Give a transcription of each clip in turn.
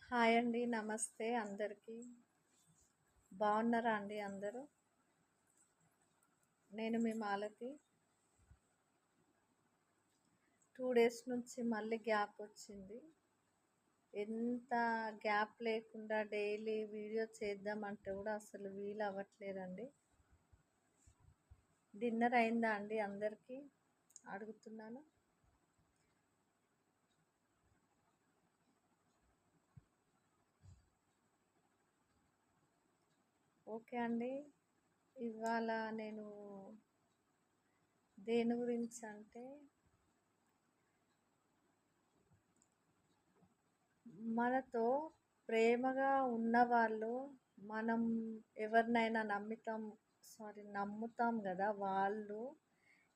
Hi అండి. నమస్తే అందరికీ. బాగున్నారా అండి అందరూ? నేను మీ మాలతి. 2 డేస్ నుంచి మళ్ళీ గ్యాప్ వచ్చింది. ఎంత గ్యాప్ లేకుండా డైలీ వీడియో చేద్దామంటే కూడా అసలు వీలు అవ్వట్లేదండి. డిన్నర్ అయిందా అండి అందరికీ అడుగుతున్నాను. ఓకే అండి. ఇవాళ నేను దేని గురించి అంటే మనతో ప్రేమగా ఉన్నవాళ్ళు మనం ఎవరినైనా నమ్ముతాం కదా, వాళ్ళు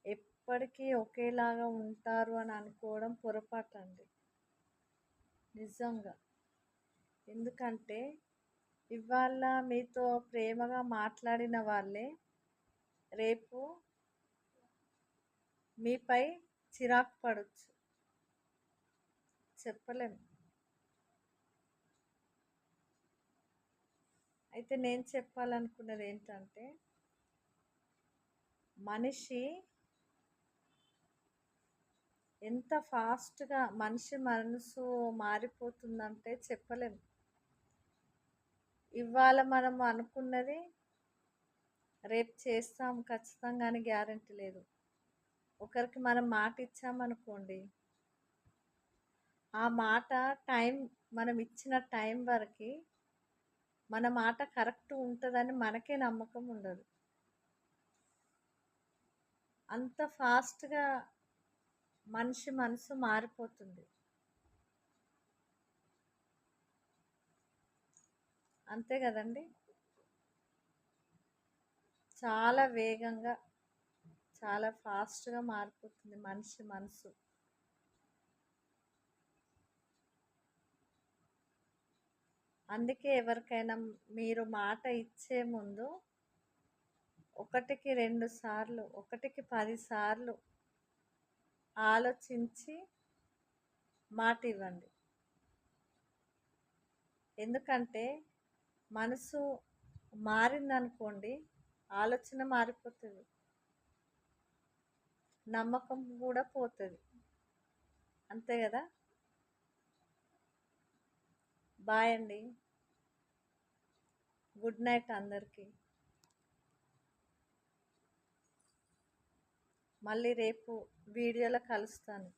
ఎప్పటికీ ఒకేలాగా ఉంటారు అని అనుకోవడం పొరపాటు అండి. నిజంగా. ఎందుకంటే ఇవాళ మీతో ప్రేమగా మాట్లాడిన వాళ్ళే రేపు మీపై చిరాకు పడవచ్చు. చెప్పలేం. అయితే నేను చెప్పాలనుకున్నది ఏంటంటే, మనిషి ఎంత ఫాస్ట్గా మనిషి మనసు మారిపోతుందంటే చెప్పలేం. ఇవాళ మనం అనుకున్నది రేపు చేస్తాం ఖచ్చితంగా అని గ్యారంటీ లేదు. ఒకరికి మనం మాట ఇచ్చామనుకోండి, ఆ మాట మనం ఇచ్చిన టైం వరకు మన మాట కరెక్ట్ ఉంటుందని మనకే నమ్మకం ఉండదు. అంత ఫాస్ట్గా మనిషి మనసు మారిపోతుంది. అంతే కదండి. చాలా వేగంగా చాలా ఫాస్ట్గా మారిపోతుంది మనిషి మనసు. అందుకే ఎవరికైనా మీరు మాట ఇచ్చే ముందు ఒకటికి 2 సార్లు, ఒకటికి 10 సార్లు ఆలోచించి మాట ఇవ్వండి. ఎందుకంటే మనసు మారిందనుకోండి, ఆలోచన మారిపోతుంది, నమ్మకం కూడా పోతుంది. అంతే కదా. బాయ్ అండి. గుడ్ నైట్ అందరికీ. మళ్ళీ రేపు వీడియోలో కలుస్తాను.